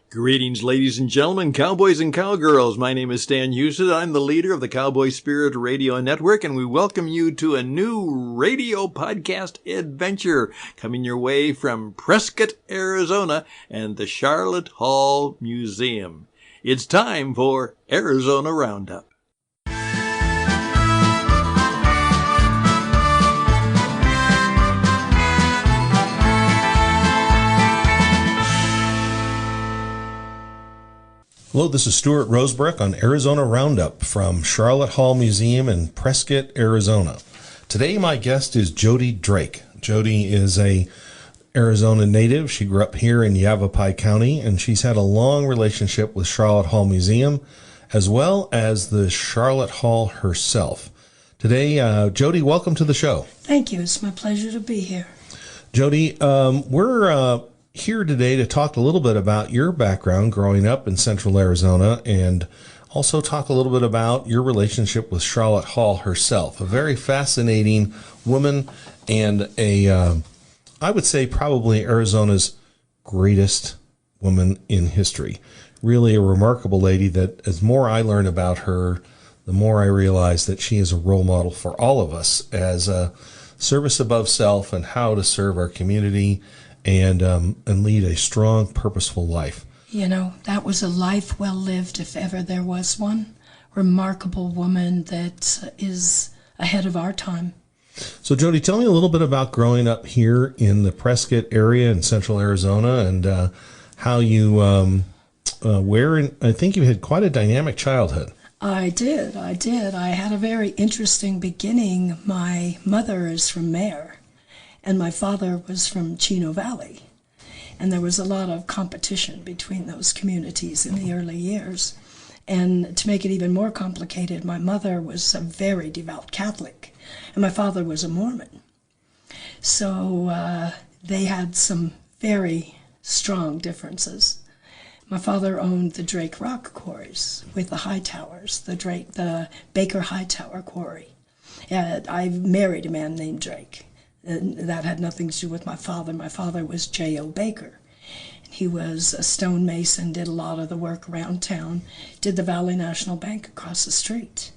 Greetings, ladies and gentlemen, cowboys and cowgirls. My name is Stan Houston. I'm the leader of the Cowboy Spirit Radio Network, and we welcome you to a new radio podcast adventure coming your way from Prescott, Arizona, and the Sharlot Hall Museum. It's time for Arizona Roundup. Hello, this is Stuart Rosebrook on Arizona Roundup from Sharlot Hall Museum in Prescott, Arizona. Today, my guest is Jody Drake. Jody is a Arizona native. She grew up here in Yavapai County, and she's had a long relationship with Sharlot Hall Museum, as well as the Sharlot Hall herself. Today, Jody, welcome to the show. Thank you. It's my pleasure to be here. Jody, we're here today to talk a little bit about your background growing up in Central Arizona, and also talk a little bit about your relationship with Sharlot Hall herself, a very fascinating woman and I would say probably Arizona's greatest woman in history. Really a remarkable lady that as more I learn about her, the more I realize that she is a role model for all of us as a service above self and how to serve our community and lead a strong, purposeful life. You know, that was a life well lived, if ever there was one. Remarkable woman that is ahead of our time. So, Jody, tell me a little bit about growing up here in the Prescott area in Central Arizona, and how you, I think you had quite a dynamic childhood. I did. I had a very interesting beginning. My mother is from Mare, and my father was from Chino Valley. And there was a lot of competition between those communities in the early years. And to make it even more complicated, my mother was a very devout Catholic, and my father was a Mormon. So they had some very strong differences. My father owned the Drake Rock quarries with the Hightowers, the Baker Hightower quarry. I married a man named Drake. And that had nothing to do with my father. My father was J.O. Baker. He was a stonemason, did a lot of the work around town, did the Valley National Bank across the street.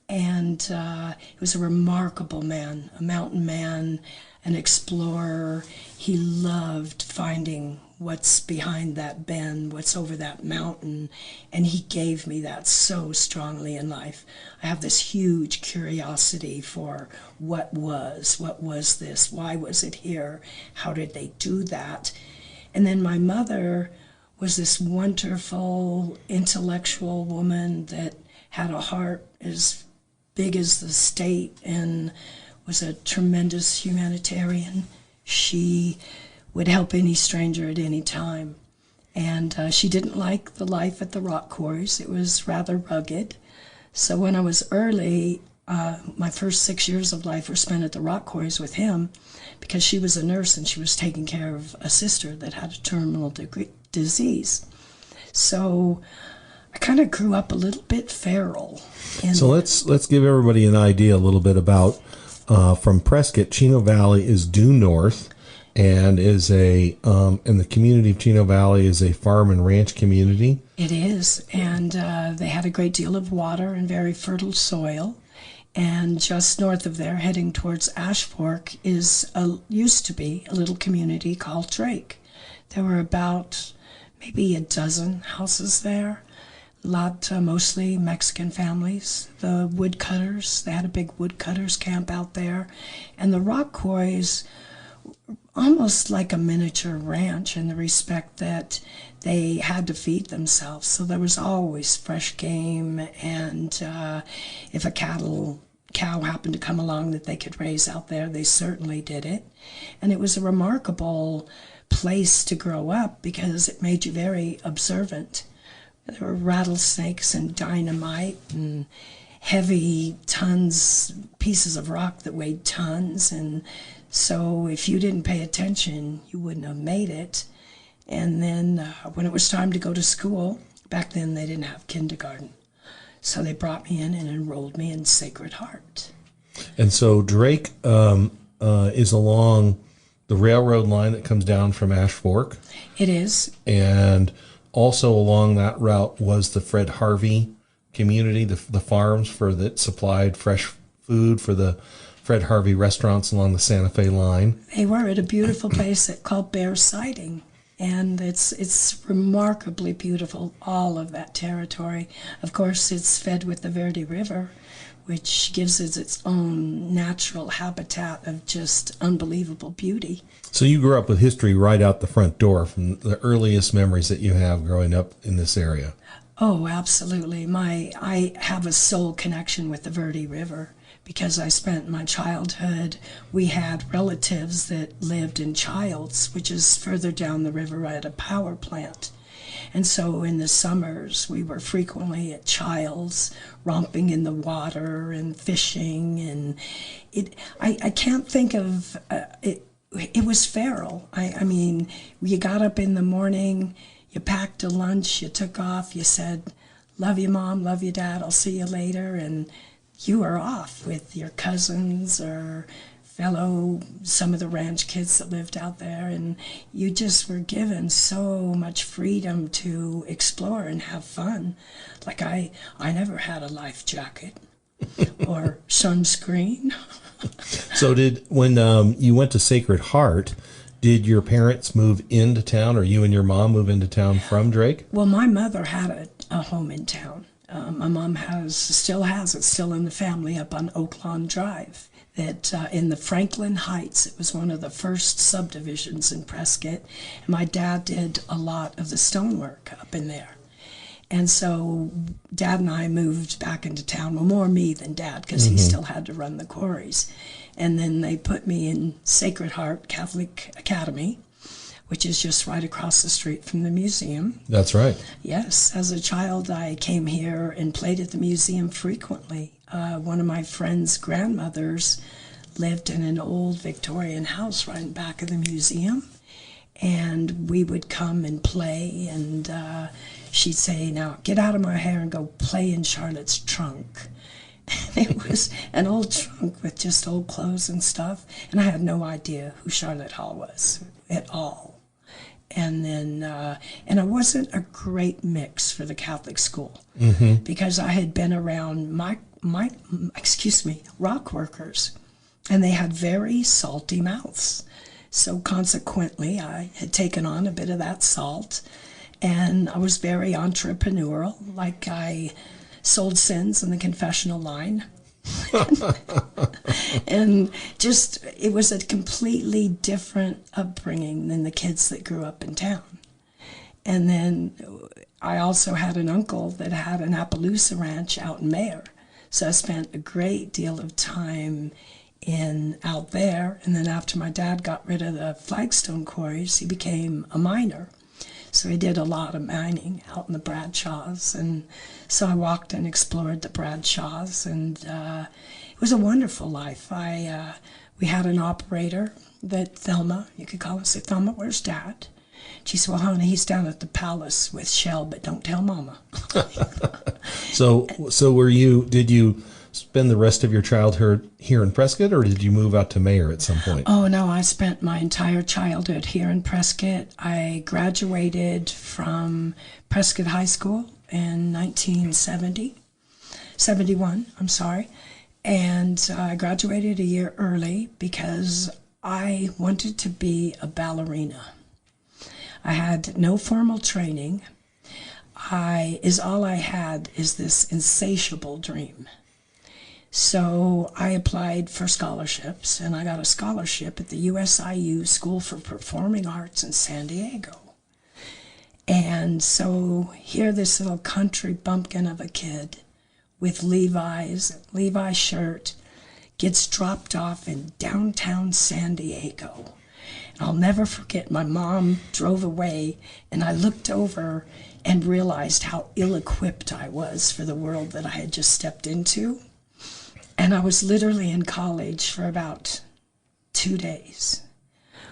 And he was a remarkable man, a mountain man, an explorer. He loved finding what's behind that bend, what's over that mountain, and he gave me that so strongly in life. I have this huge curiosity for what was this, why was it here, how did they do that? And then my mother was this wonderful intellectual woman that had a heart as big as the state and was a tremendous humanitarian. She would help any stranger at any time. And she didn't like the life at the rock quarries. It was rather rugged. So when I was early, my first 6 years of life were spent at the rock quarries with him, because she was a nurse and she was taking care of a sister that had a terminal disease. So I kind of grew up a little bit feral. So let's give everybody an idea a little bit about, from Prescott, Chino Valley is due north, and is in the community of Chino Valley is a farm and ranch community. It is, and they had a great deal of water and very fertile soil. And just north of there, heading towards Ash Fork, used to be a little community called Drake. There were about maybe a dozen houses there, mostly Mexican families. The woodcutters, they had a big woodcutters camp out there, and the rock quarries, almost like a miniature ranch in the respect that they had to feed themselves. So there was always fresh game, and if a cow happened to come along that they could raise out there, they certainly did it. And it was a remarkable place to grow up because it made you very observant. There were rattlesnakes and dynamite and heavy pieces of rock that weighed tons, and so if you didn't pay attention, you wouldn't have made it. And then when it was time to go to school, back then they didn't have kindergarten, so they brought me in and enrolled me in Sacred Heart. And so Drake is along the railroad line that comes down from Ash Fork. It is. And also along that route was the Fred Harvey community, the farms that supplied fresh food for the Fred Harvey restaurants along the Santa Fe line. They were at a beautiful place called Bear Siding, and it's remarkably beautiful, all of that territory. Of course, it's fed with the Verde River, which gives it its own natural habitat of just unbelievable beauty. So you grew up with history right out the front door from the earliest memories that you have growing up in this area. Oh, absolutely. I have a soul connection with the Verde River because I spent my childhood, we had relatives that lived in Childs, which is further down the river at a power plant. And so in the summers, we were frequently at Childs, romping in the water and fishing. And I can't think of it. It was feral. I mean, you got up in the morning, you packed a lunch, you took off, you said, "Love you, Mom, love you, Dad, I'll see you later." And you were off with your cousins or some of the ranch kids that lived out there, and you just were given so much freedom to explore and have fun. Like I never had a life jacket or sunscreen. So when you went to Sacred Heart, did your parents move into town, or you and your mom move into town from Drake? Well, my mother had a home in town. My mom still has it, still in the family up on Oaklawn Drive. That in the Franklin Heights, it was one of the first subdivisions in Prescott. And my dad did a lot of the stonework up in there. And so Dad and I moved back into town. Well, more me than Dad, because he still had to run the quarries. And then they put me in Sacred Heart Catholic Academy, which is just right across the street from the museum. That's right. Yes. As a child, I came here and played at the museum frequently. One of my friend's grandmothers lived in an old Victorian house right in back of the museum. And we would come and play, and she'd say, "Now get out of my hair and go play in Charlotte's trunk." And it was an old trunk with just old clothes and stuff. And I had no idea who Sharlot Hall was at all. And then, and I wasn't a great mix for the Catholic school because I had been around rock workers, and they had very salty mouths. So consequently, I had taken on a bit of that salt, and I was very entrepreneurial. Like I sold sins in the confessional line. And just, it was a completely different upbringing than the kids that grew up in town. And then I also had an uncle that had an Appaloosa ranch out in Mayer. So I spent a great deal of time out there. And then after my dad got rid of the flagstone quarries, he became a miner. So he did a lot of mining out in the Bradshaws. And so I walked and explored the Bradshaws, and it was a wonderful life. We had an operator that Thelma, you could call her, say, "Thelma, where's Dad?" She said, "Well, honey, he's down at the palace with Shell, but don't tell Mama." So did you spend the rest of your childhood here in Prescott, or did you move out to Mayer at some point? Oh, no, I spent my entire childhood here in Prescott. I graduated from Prescott High School in 1971, and I graduated a year early because I wanted to be a ballerina. I had no formal training. All I had is this insatiable dream. So I applied for scholarships, and I got a scholarship at the USIU School for Performing Arts in San Diego. And so here this little country bumpkin of a kid with Levi's shirt gets dropped off in downtown San Diego. And I'll never forget, my mom drove away, and I looked over and realized how ill-equipped I was for the world that I had just stepped into. And I was literally in college for about 2 days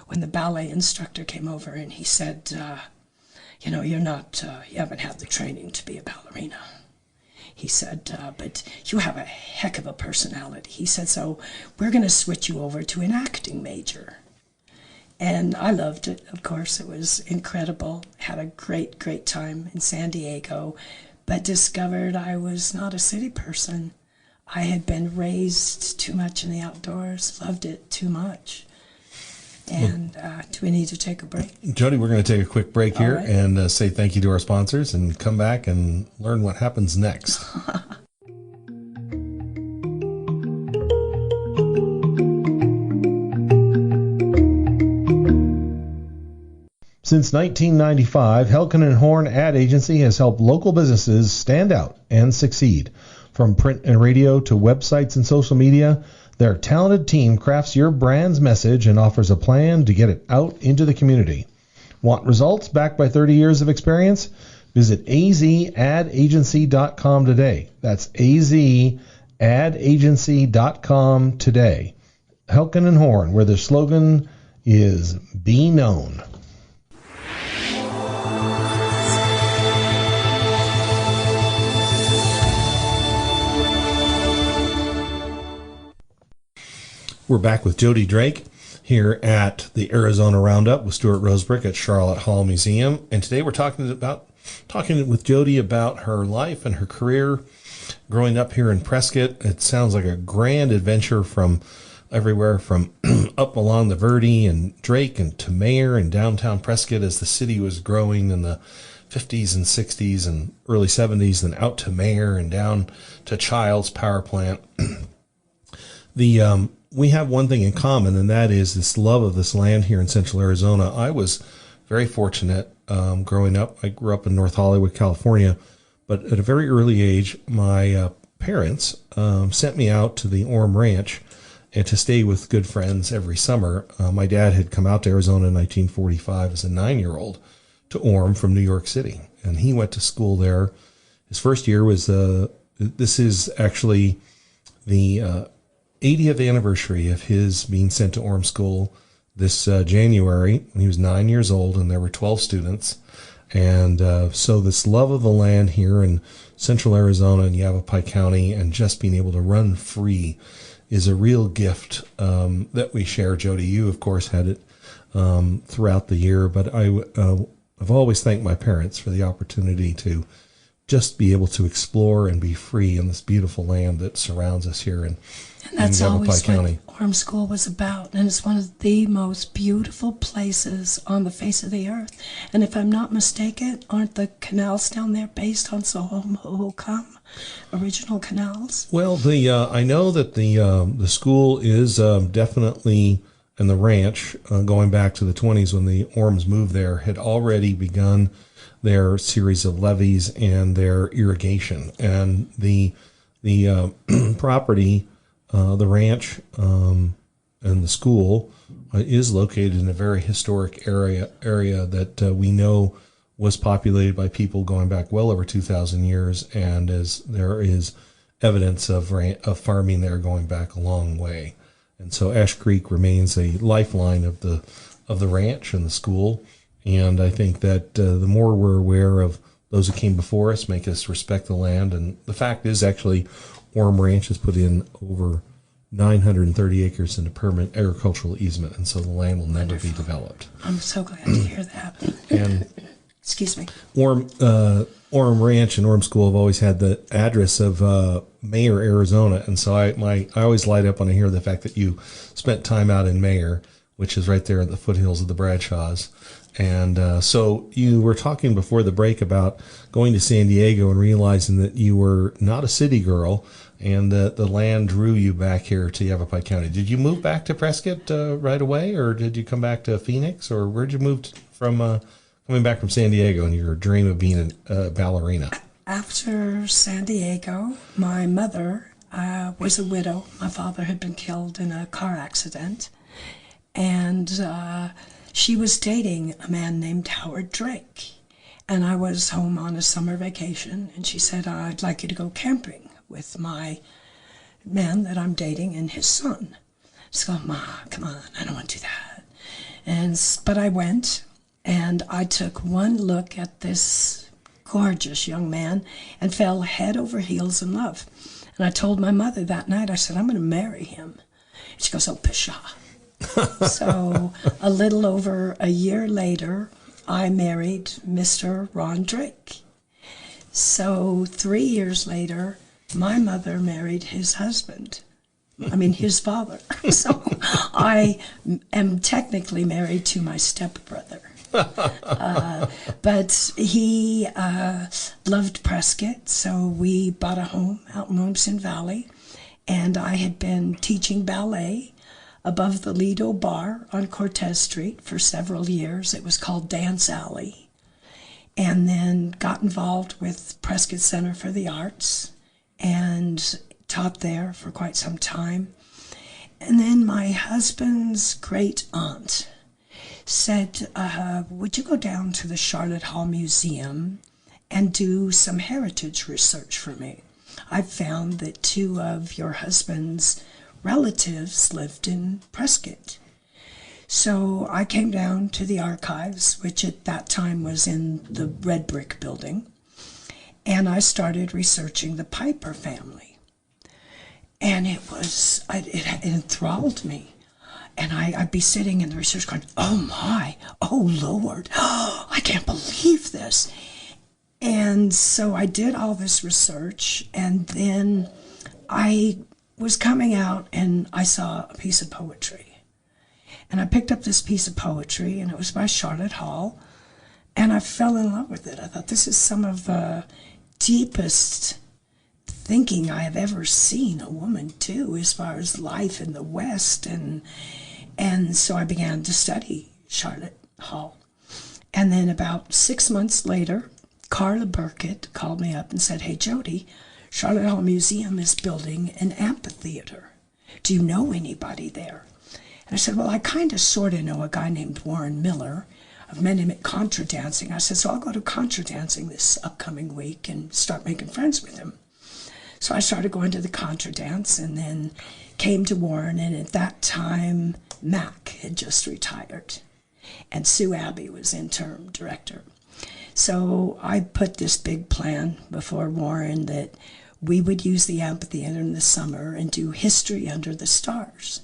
when the ballet instructor came over, and he said, you haven't had the training to be a ballerina. He said, but you have a heck of a personality. He said, so we're going to switch you over to an acting major. And I loved it, of course. It was incredible. Had a great, great time in San Diego, but discovered I was not a city person. I had been raised too much in the outdoors, loved it too much. And do we need to take a break? Jody, we're going to take a quick break here right. and say thank you to our sponsors and come back and learn what happens next. Since 1995, Helkin and Horn Ad Agency has helped local businesses stand out and succeed. From print and radio to websites and social media, their talented team crafts your brand's message and offers a plan to get it out into the community. Want results backed by 30 years of experience? Visit azadagency.com today. That's azadagency.com today. Helkin and Horn, where the slogan is Be Known. We're back with Jody Drake here at the Arizona Roundup with Stuart Rosebrook at Sharlot Hall Museum. And today we're talking with Jody about her life and her career growing up here in Prescott. It sounds like a grand adventure from everywhere from up along the Verde and Drake and to Mayer and downtown Prescott as the city was growing in the 50s and 60s and early 70s, then out to Mayer and down to Child's power plant. We have one thing in common, and that is this love of this land here in Central Arizona. I was very fortunate growing up. I grew up in North Hollywood, California, but at a very early age, my parents sent me out to the Orm Ranch and to stay with good friends every summer. My dad had come out to Arizona in 1945 as a 9-year-old to Orm from New York City, and he went to school there. His first year was, this is actually the 80th anniversary of his being sent to Orm School this January. He was 9 years old, and there were 12 students. And so this love of the land here in Central Arizona and Yavapai County and just being able to run free is a real gift that we share. Jody, you, of course, had it throughout the year, but I've always thanked my parents for the opportunity to just be able to explore and be free in this beautiful land that surrounds us here in that's Yavapai always County. what Orm School was about, and it's one of the most beautiful places on the face of the earth. And if I'm not mistaken, aren't the canals down there based on Sohomhokam, original canals? Well, I know that the school is definitely, and the ranch, going back to the 20s when the Orms moved there, had already begun their series of levees and their irrigation. And the property, the ranch and the school is located in a very historic area that we know was populated by people going back well over 2,000 years, and as there is evidence of farming there going back a long way. And so Ash Creek remains a lifeline of the ranch and the school. And I think that the more we're aware of those who came before us, make us respect the land. And the fact is, actually, Orm Ranch has put in over 930 acres into permanent agricultural easement, and so the land will never be developed. I'm so glad to hear that. And excuse me. Orm Ranch and Orm School have always had the address of Mayer, Arizona, and so I always light up when I hear the fact that you spent time out in Mayer, which is right there at the foothills of the Bradshaws. And so you were talking before the break about going to San Diego and realizing that you were not a city girl and that the land drew you back here to Yavapai County. Did you move back to Prescott right away, or did you come back to Phoenix, or where'd you move from coming back from San Diego and your dream of being a ballerina? After San Diego, my mother was a widow. My father had been killed in a car accident, and she was dating a man named Howard Drake. And I was home on a summer vacation, and she said, I'd like you to go camping with my man that I'm dating and his son. So I go, Ma, come on, I don't want to do that. But I went, and I took one look at this gorgeous young man and fell head over heels in love. And I told my mother that night, I said, I'm going to marry him. She goes, oh, pshaw. So a little over a year later, I married Mr. Ron Drake. So 3 years later, my mother married his husband. I mean, his father. So I am technically married to my stepbrother. But he loved Prescott, so we bought a home out in Williamson Valley. And I had been teaching ballet above the Lido Bar on Cortez Street for several years. It was called Dance Alley. And then got involved with Prescott Center for the Arts and taught there for quite some time. And then my husband's great aunt said, would you go down to the Sharlot Hall Museum and do some heritage research for me? I found that 2 of your husband's relatives lived in Prescott. So I came down to the archives, which at that time was in the red brick building, and I started researching the Piper family. And it enthralled me. And I'd be sitting in the research going, oh my, oh Lord, I can't believe this. And so I did all this research, and then I was coming out and I saw a piece of poetry. And I picked up this piece of poetry, and it was by Sharlot Hall, and I fell in love with it. I thought, this is some of the deepest thinking I have ever seen a woman do as far as life in the West. And so I began to study Sharlot Hall. And then about 6 months later, Carla Burkett called me up and said, hey, Jody, Sharlot Hall Museum is building an amphitheater. Do you know anybody there? And I said, well, I kind of sort of know a guy named Warren Miller. I've met him at contra dancing. I said, so I'll go to contra dancing this upcoming week and start making friends with him. So I started going to the contra dance and then came to Warren, and at that time, Mac had just retired, and Sue Abbey was interim director. So I put this big plan before Warren that we would use the amphitheater in the summer and do History Under the Stars.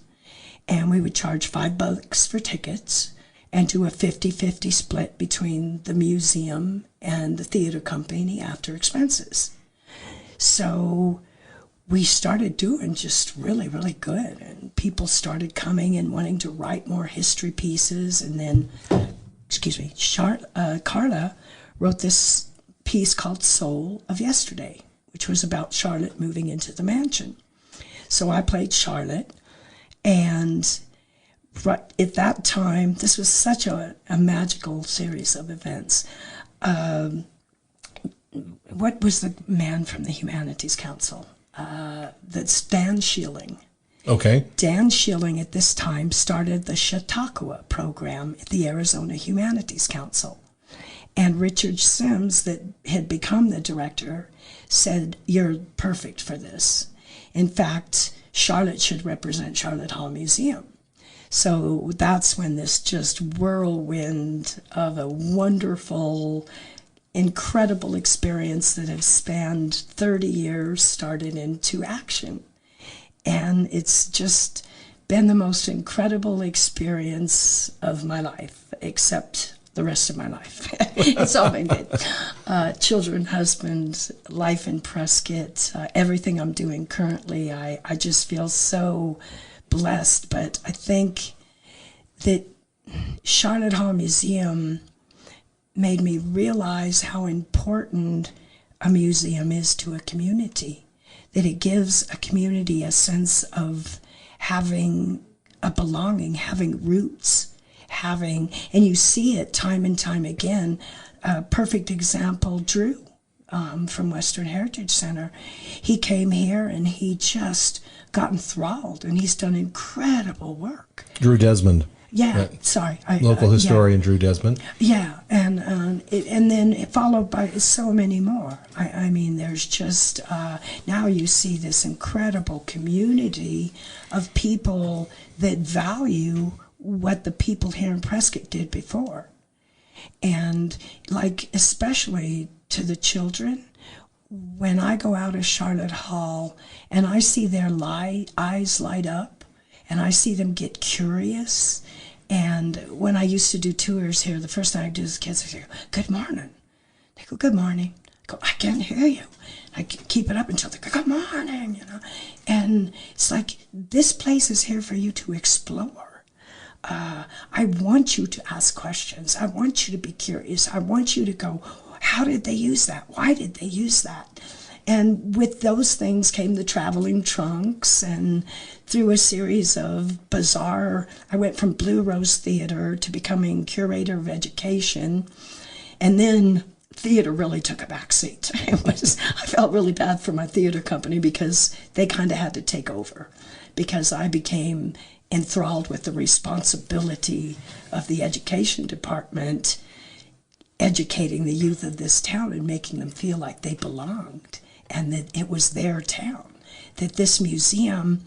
And we would charge $5 for tickets and do a 50-50 split between the museum and the theater company after expenses. So we started doing just really, really good. And people started coming and wanting to write more history pieces. And then, Carla wrote this piece called Soul of Yesterday, which was about Charlotte moving into the mansion. So I played Charlotte, and at that time, this was such a magical series of events. What was the man from the Humanities Council? That's Dan Schilling. Okay. Dan Schilling at this time started the Chautauqua program at the Arizona Humanities Council. And Richard Sims, that had become the director, said, you're perfect for this. In fact, Charlotte should represent Sharlot Hall Museum. So that's when this just whirlwind of a wonderful, incredible experience that has spanned 30 years started into action. And it's just been the most incredible experience of my life, except the rest of my life. It's all been good. Children, husband, life in Prescott, everything I'm doing currently, I just feel so blessed. But I think that Sharlot Hall Museum made me realize how important a museum is to a community, that it gives a community a sense of having a belonging, having roots, and you see it time and time again. A perfect example, Drew from Western Heritage Center. He came here and he just got enthralled, and he's done incredible work. Drew Desmond. Yeah, sorry. Local historian Drew Desmond. Yeah, and then followed by so many more. I mean, there's just, now you see this incredible community of people that value what the people here in Prescott did before. And, like, especially to the children, when I go out of Sharlot Hall and I see their eyes light up, and I see them get curious. And when I used to do tours here, the first thing I do is the kids, I say, good morning. They go, good morning. I go, I can't hear you. I keep it up until they go, good morning, you know. And it's like, this place is here for you to explore. I want you to ask questions. I want you to be curious. I want you to go, how did they use that? Why did they use that? And with those things came the traveling trunks, and through a series of bizarre, I went from Blue Rose Theater to becoming curator of education, and then theater really took a back seat. I felt really bad for my theater company because they kind of had to take over, because I became enthralled with the responsibility of the education department, educating the youth of this town and making them feel like they belonged and that it was their town. That this museum,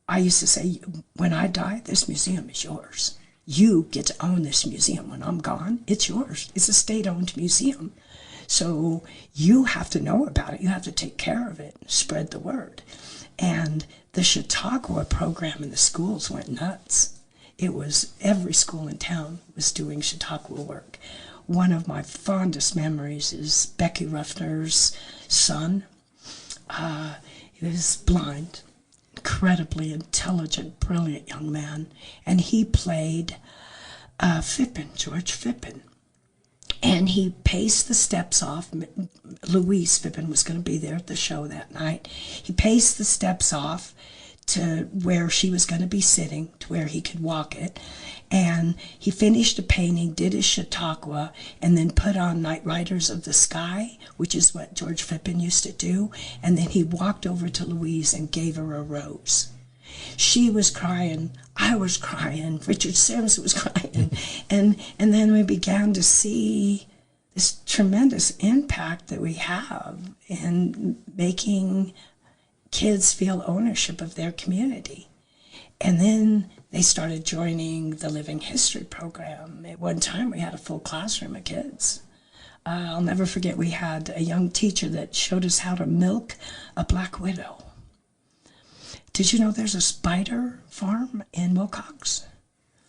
I used to say, when I die, this museum is yours. You get to own this museum. When I'm gone, it's yours. It's a state-owned museum. So you have to know about it. You have to take care of it, spread the word. And the Chautauqua program in the schools went nuts. It was, every school in town was doing Chautauqua work. One of my fondest memories is Becky Ruffner's son. He was blind, incredibly intelligent, brilliant young man. And he played George Phippen. And he paced the steps off. Louise Phippen was going to be there at the show that night. He paced the steps off to where she was going to be sitting, to where he could walk it. And he finished a painting, did his Chautauqua, and then put on Night Riders of the Sky, which is what George Phippen used to do. And then he walked over to Louise and gave her a rose. She was crying, I was crying, Richard Sims was crying. And then we began to see this tremendous impact that we have in making kids feel ownership of their community. And then they started joining the Living History program. At one time, we had a full classroom of kids. I'll never forget, we had a young teacher that showed us how to milk a black widow. Did you know there's a spider farm in Wilcox?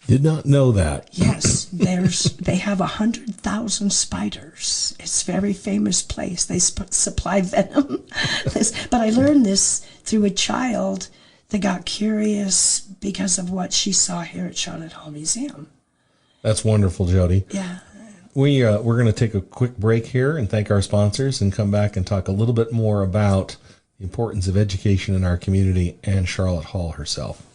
Did not know that. Yes, they have 100,000 spiders. It's a very famous place. They supply venom. But I learned this through a child that got curious because of what she saw here at Sharlot Hall Museum. That's wonderful, Jody. Yeah. We're going to take a quick break here and thank our sponsors and come back and talk a little bit more about the importance of education in our community and Sharlot Hall herself.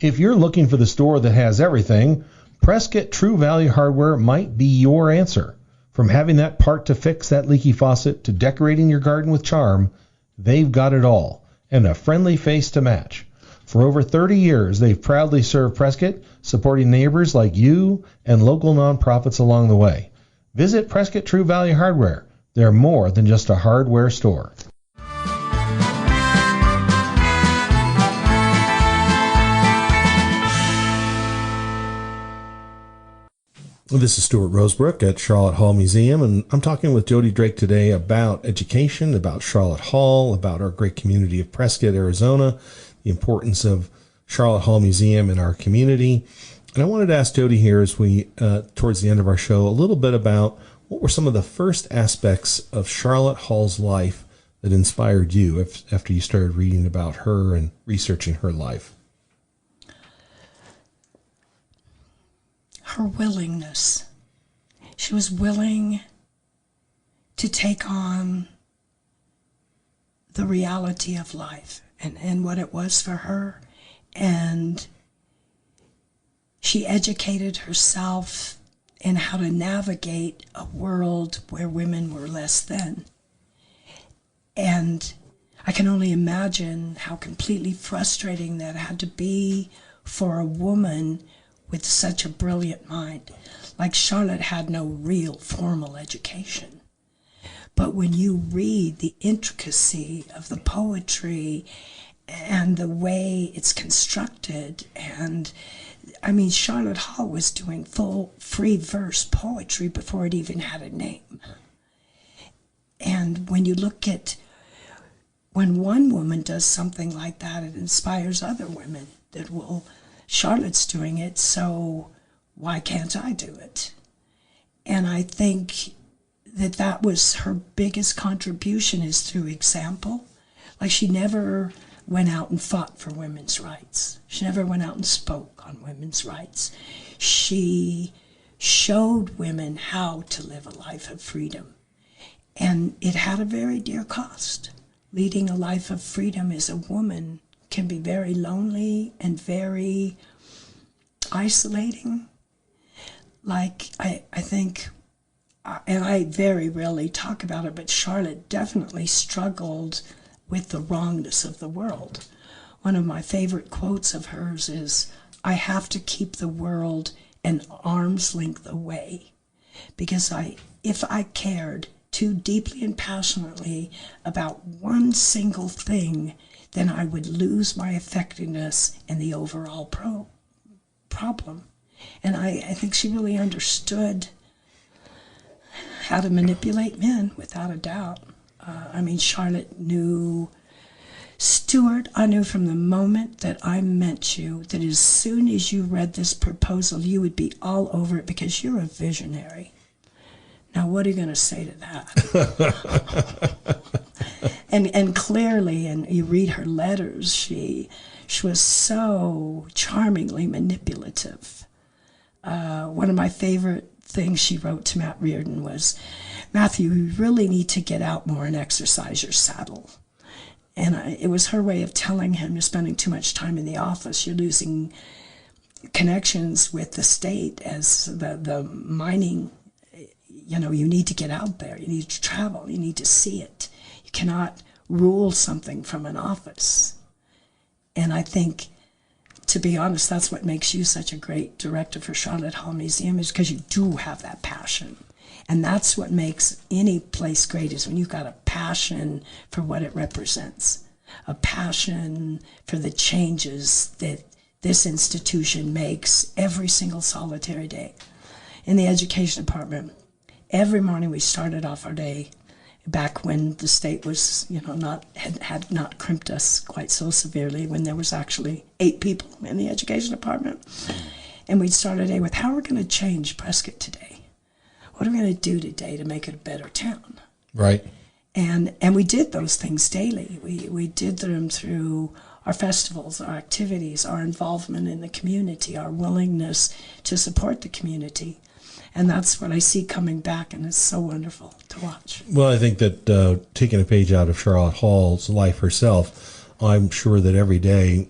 If you're looking for the store that has everything, Prescott True Value Hardware might be your answer. From having that part to fix that leaky faucet to decorating your garden with charm, they've got it all, and a friendly face to match. For over 30 years, they've proudly served Prescott, supporting neighbors like you and local nonprofits along the way. Visit Prescott True Value Hardware. They're more than just a hardware store. This is Stuart Rosebrook at Sharlot Hall Museum, and I'm talking with Jody Drake today about education, about Sharlot Hall, about our great community of Prescott, Arizona, the importance of Sharlot Hall Museum in our community. And I wanted to ask Jody here as we, towards the end of our show, a little bit about what were some of the first aspects of Sharlot Hall's life that inspired you after you started reading about her and researching her life? Her willingness. She was willing to take on the reality of life and what it was for her. And she educated herself in how to navigate a world where women were less than. And I can only imagine how completely frustrating that had to be for a woman with such a brilliant mind. Like Sharlot had no real formal education. But when you read the intricacy of the poetry and the way it's constructed, and I mean, Sharlot Hall was doing full free verse poetry before it even had a name. And when you look at when one woman does something like that, it inspires other women that will, Charlotte's doing it, so why can't I do it? And I think that was her biggest contribution, is through example. Like, she never went out and fought for women's rights. She never went out and spoke on women's rights. She showed women how to live a life of freedom. And it had a very dear cost. Leading a life of freedom as a woman can be very lonely and very isolating. Like, I think, and I very rarely talk about it, but Charlotte definitely struggled with the wrongness of the world. One of my favorite quotes of hers is, "I have to keep the world an arm's length away, because if I cared too deeply and passionately about one single thing, then I would lose my effectiveness in the overall problem." And I think she really understood how to manipulate men, without a doubt. Charlotte knew, Stuart, I knew from the moment that I met you that as soon as you read this proposal, you would be all over it because you're a visionary. Now, what are you going to say to that? and clearly, and you read her letters, she was so charmingly manipulative. One of my favorite things she wrote to Matt Reardon was, "Matthew, you really need to get out more and exercise your saddle." And it was her way of telling him, "You're spending too much time in the office. You're losing connections with the state as the mining. You need to get out there. You need to travel. You need to see it. You cannot rule something from an office." And I think, to be honest, that's what makes you such a great director for Sharlot Hall Museum, is because you do have that passion. And that's what makes any place great, is when you've got a passion for what it represents, a passion for the changes that this institution makes every single solitary day. In the education department, every morning we started off our day, back when the state was, had not crimped us quite so severely, when there was actually 8 people in the education department. And we'd start our day with, how are we going to change Prescott today? What are we going to do today to make it a better town? Right. And we did those things daily. We did them through our festivals, our activities, our involvement in the community, our willingness to support the community. And that's what I see coming back, and it's so wonderful to watch. Well, I think that taking a page out of Sharlot Hall's life herself, I'm sure that every day,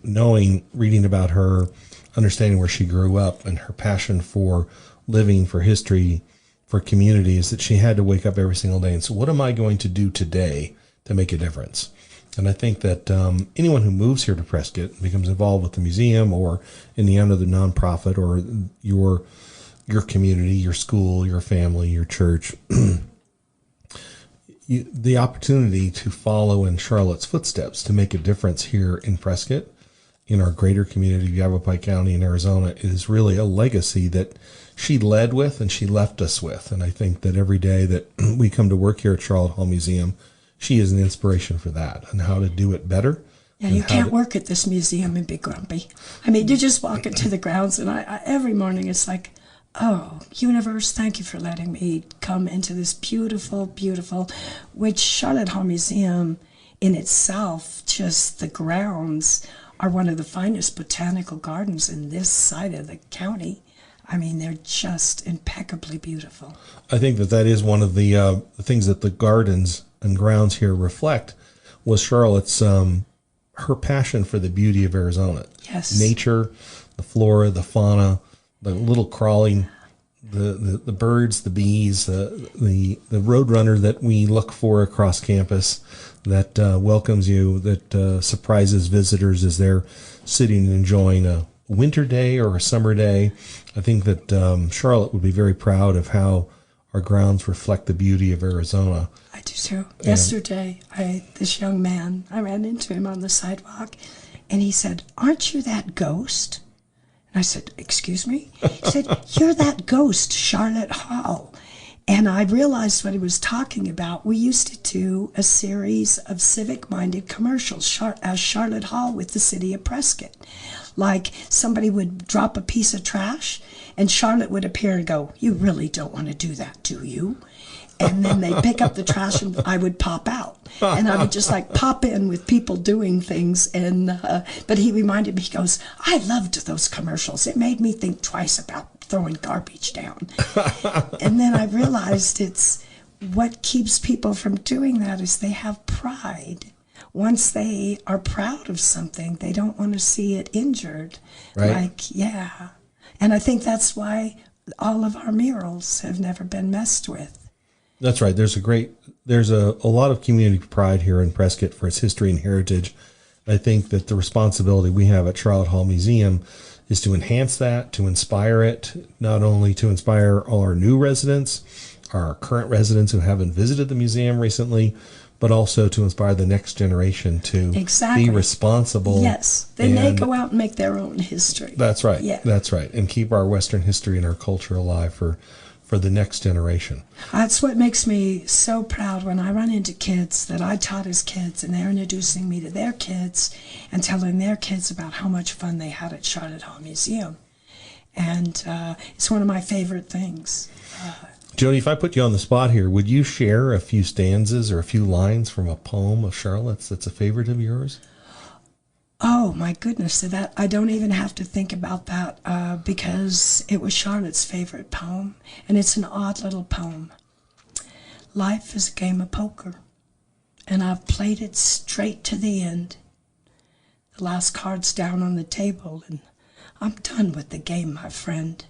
reading about her, understanding where she grew up, and her passion for living, for history, for communities, that she had to wake up every single day and say, what am I going to do today to make a difference? And I think that anyone who moves here to Prescott and becomes involved with the museum, or in the end of the nonprofit, or your community, your school, your family, your church, the opportunity to follow in Charlotte's footsteps to make a difference here in Prescott, in our greater community of Yavapai County in Arizona, is really a legacy that she led with and she left us with. And I think that every day that we come to work here at Sharlot Hall Museum, she is an inspiration for that, and how to do it better. Yeah, you can't work at this museum and be grumpy. You just walk into the grounds, and I every morning it's like, oh, universe, thank you for letting me come into this beautiful, beautiful, which Sharlot Hall Museum in itself, just the grounds are one of the finest botanical gardens in this side of the county. They're just impeccably beautiful. I think that is one of the things that the gardens and grounds here reflect, was Charlotte's her passion for the beauty of Arizona. Yes. Nature, the flora, the fauna, the little crawling, the birds, the bees, the roadrunner that we look for across campus, that welcomes you, that surprises visitors as they're sitting and enjoying a winter day or a summer day. I think that Charlotte would be very proud of how our grounds reflect the beauty of Arizona. I do too. Yesterday, this young man, I ran into him on the sidewalk, and he said, "Aren't you that ghost?" And I said, "Excuse me?" He said, "You're that ghost, Sharlot Hall." And I realized what he was talking about. We used to do a series of civic-minded commercials as Sharlot Hall with the city of Prescott. Like somebody would drop a piece of trash, and Charlotte would appear and go, "You really don't want to do that, do you?" And then they'd pick up the trash, and I would pop out. And I would just like pop in with people doing things. And but he reminded me, he goes, "I loved those commercials. It made me think twice about throwing garbage down." And then I realized it's what keeps people from doing that is they have pride. Once they are proud of something, they don't want to see it injured. Right. Like, yeah. And I think that's why all of our murals have never been messed with. That's right. There's a lot of community pride here in Prescott for its history and heritage. I think that the responsibility we have at Sharlot Hall Museum is to enhance that, to inspire it, not only to inspire all our new residents, our current residents who haven't visited the museum recently, but also to inspire the next generation to be responsible. Yes, they may go out and make their own history. That's right. Yeah. That's right. And keep our Western history and our culture alive for the next generation. That's what makes me so proud when I run into kids that I taught as kids, and they're introducing me to their kids and telling their kids about how much fun they had at Sharlot Hall Museum. And it's one of my favorite things. Jody, if I put you on the spot here, would you share a few stanzas or a few lines from a poem of Charlotte's that's a favorite of yours? Oh, my goodness. So that I don't even have to think about that because it was Charlotte's favorite poem, and it's an odd little poem. Life is a game of poker, and I've played it straight to the end. The last card's down on the table, and I'm done with the game, my friend.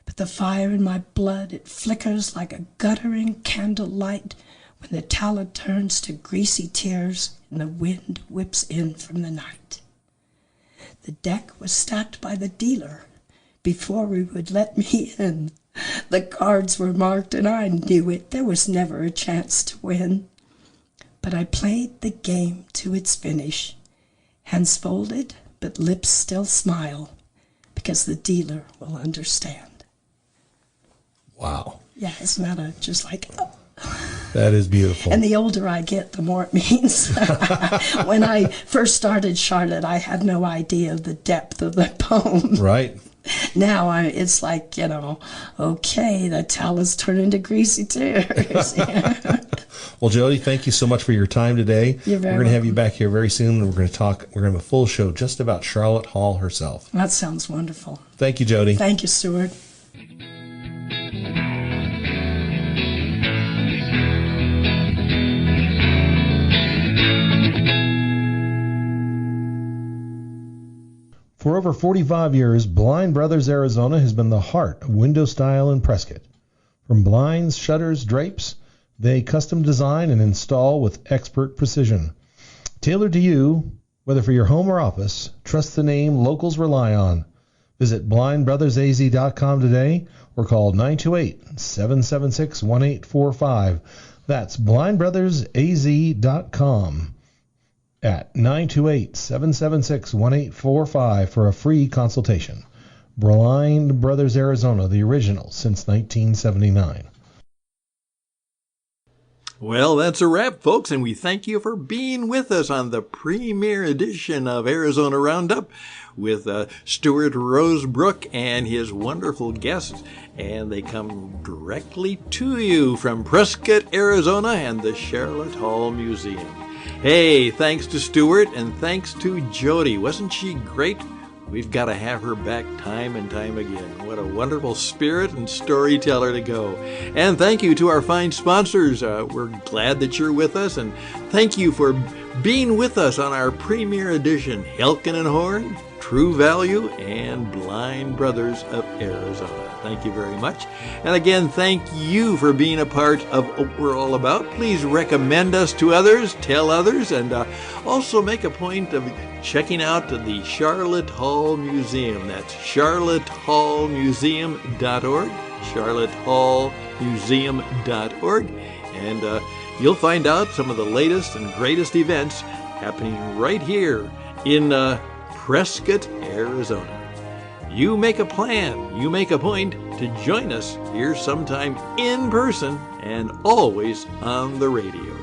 But the fire in my blood, it flickers like a guttering candle light when the talent turns to greasy tears and the wind whips in from the night. The deck was stacked by the dealer before he would let me in. The cards were marked and I knew it. There was never a chance to win. But I played the game to its finish. Hands folded, but lips still smile, because the dealer will understand. Wow. Yeah, isn't that just like... Oh. That is beautiful. And the older I get, the more it means. When I first started Charlotte, I had no idea of the depth of the poem. Right. Now it's like, okay, the towels turn into greasy tears. Yeah. Well, Jody, thank you so much for your time today. You're very We're going to have you back here very soon, and we're going to have a full show just about Sharlot Hall herself. That sounds wonderful. Thank you, Jody. Thank you, Stuart. For over 45 years, Blind Brothers Arizona has been the heart of window style in Prescott. From blinds, shutters, drapes, they custom design and install with expert precision. Tailored to you, whether for your home or office, trust the name locals rely on. Visit blindbrothersaz.com today or call 928-776-1845. That's blindbrothersaz.com. at 928-776-1845 for a free consultation. Blind Brothers Arizona, the original since 1979. Well, that's a wrap, folks, and we thank you for being with us on the premiere edition of Arizona Roundup with Stuart Rosebrook and his wonderful guests. And they come directly to you from Prescott, Arizona and the Sharlot Hall Museum. Hey, thanks to Stuart and thanks to Jody. Wasn't she great? We've got to have her back time and time again. What a wonderful spirit and storyteller to go. And thank you to our fine sponsors. We're glad that you're with us. And thank you for being with us on our premiere edition, Helkin and Horn, True Value, and Blind Brothers of Arizona. Thank you very much. And again, thank you for being a part of what we're all about. Please recommend us to others, tell others, and also make a point of checking out the Sharlot Hall Museum. That's charlottehallmuseum.org, charlottehallmuseum.org. And you'll find out some of the latest and greatest events happening right here in Prescott, Arizona. you make a plan, you make a point to join us here sometime in person and always on the radio.